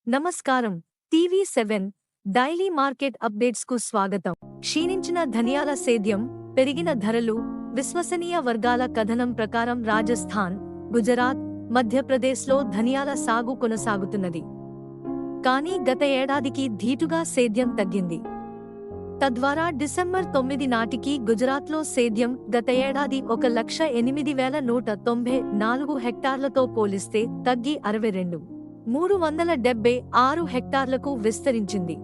నమస్కారం. టీవీ7 daily market అప్డేట్స్కు స్వాగతం. క్షీణించిన ధనియాల సేద్యం, పెరిగిన ధరలు. విశ్వసనీయ వర్గాల కథనం ప్రకారం రాజస్థాన్, గుజరాత్, మధ్యప్రదేశ్లో ధనియాల సాగు కొనసాగుతున్నది. కానీ గత ఏడాదికి ధీటుగా సేద్యం తగ్గింది. తద్వారా డిసెంబర్ 9 నాటికి గుజరాత్లో సేద్యం గత ఏడాది 1,08,194 హెక్టార్లతో పోలిస్తే తగ్గి 62,376 హెక్టార్లకు విస్తరించింది.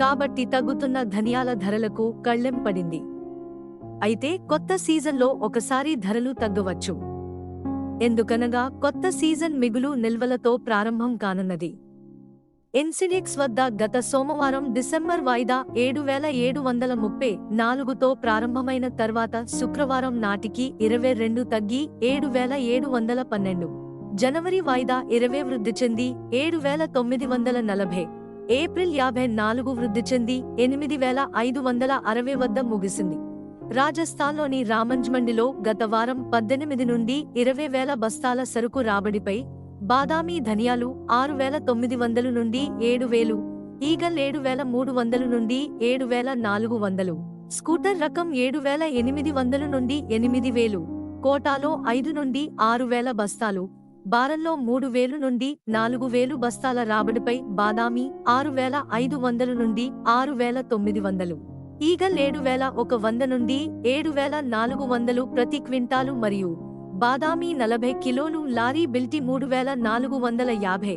కాబట్టి తగ్గుతున్న ధనియాల ధరలకు కళ్ళెం పడింది. అయితే కొత్త సీజన్లో ఒకసారి ధరలు తగ్గవచ్చు. ఎందుకనగా కొత్త సీజన్ మిగులు నిల్వలతో ప్రారంభం కానున్నది. ఎన్సిడెక్స్ వద్ద గత సోమవారం డిసెంబర్ వాయిదా 7,734తో ప్రారంభమైన తర్వాత శుక్రవారం నాటికి 22 తగ్గి 7,712. జనవరి వాయిదా 20 వృద్ధి చెంది 7,940. ఏప్రిల్ 54 వృద్ధి చెంది 8,560 వద్ద ముగిసింది. రాజస్థాన్లోని రామంజ్మండిలో గత వారం 18 నుండి 20,000 బస్తాల సరుకు రాబడిపై బాదామీ ధనియాలు 6,900 నుండి 7,000, ఈగల్ 7,300 నుండి 7,400, స్కూటర్ రకం 7,800 నుండి 8,000, కోటాలో 5 నుండి 6,000 బస్తాలు, బారల్లో 3,000 నుండి 4,000 బస్తాల రాబడిపై బాదామీ 6,500 నుండి 6,900, ఈగల్ 7,100 నుండి 7,400 ప్రతి క్వింటాలు మరియు బాదామీ 40 కిలోలు, లారీ బిల్టీ 3,450,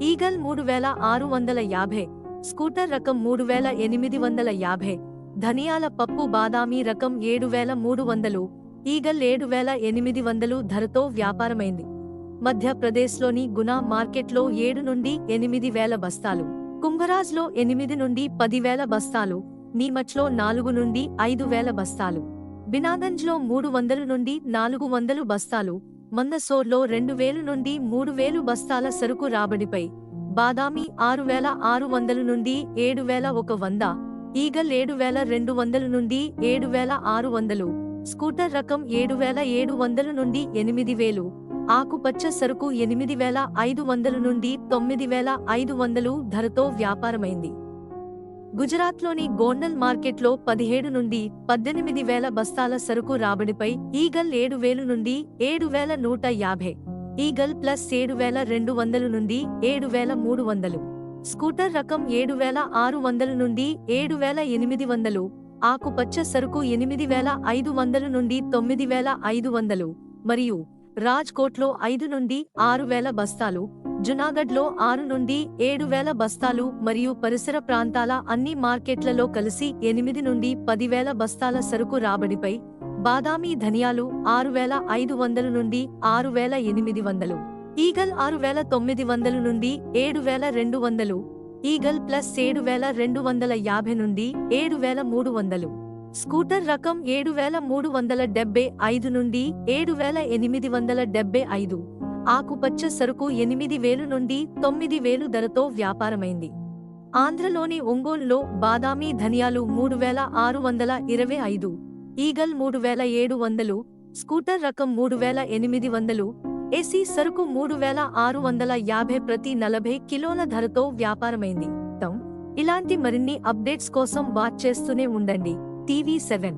ఈగల్ 3,650, స్కూటర్ రకం 3,850, ధనియాల పప్పు బాదామీ రకం 7,300, ఈగల్ 7,800 ధరతో వ్యాపారమైంది. మధ్యప్రదేశ్లోని గునా మార్కెట్లో 7 నుండి 8,000 బస్తాలు, కుంభరాజ్లో 8 నుండి 10,000 బస్తాలు, నీమచ్లో 4 నుండి 5,000 బస్తాలు, బినాగంజ్లో 300 నుండి 400 బస్తాలు, మందసోర్లో 2,000 నుండి 3,000 బస్తాల సరుకు రాబడిపై బాదామీ 6,600 నుండి 7,100, ఈగల్ 7,200 నుండి 7,600, స్కూటర్ రకం 7,700 నుండి 8,000, ఆకుపచ్చ సరుకు 8,500 నుండి 9,500 ధరతో వ్యాపారమైంది. గుజరాత్లోని గోండల్ మార్కెట్లో 17 నుండి 18,000 బస్తాల సరుకు రాబడిపై ఈగల్ 7,000 నుండి 7,150, ఈగల్ ప్లస్ 7,200 నుండి 7,300, స్కూటర్ రకం 7,600 నుండి 7,800, ఆకుపచ్చ సరుకు 8,500 నుండి 9,500 మరియు రాజ్కోట్లో 5 నుండి 6,000 బస్తాలు, జునాగఢ్లో 6 నుండి 7,000 బస్తాలు మరియు పరిసర ప్రాంతాల అన్ని మార్కెట్లలో కలిసి 8 నుండి 10,000 బస్తాల సరుకు రాబడిపై బాదామీ ధనియాలు 6,500 నుండి 6,800, ఈగల్ 6,900 నుండి 7,200, ఈగల్ ప్లస్ 7,250 నుండి 7,300, స్కూటర్ రకం 7,375 నుండి 7,875, ఆకుపచ్చ సరుకు 8,000 నుండి 9,000 ధరతో వ్యాపారమైంది. ఆంధ్రలోని ఒంగోలులో బాదామీ ధనియాలు 3,625, ఈగల్ 3,700, స్కూటర్ రకం 3,800, ఏసీ సరుకు 3,650 ప్రతి 40 కిలోల ధరతో వ్యాపారమైంది. ఇలాంటి మరిన్ని అప్డేట్స్ కోసం వాచ్ చేస్తూనే ఉండండి టీవీ7.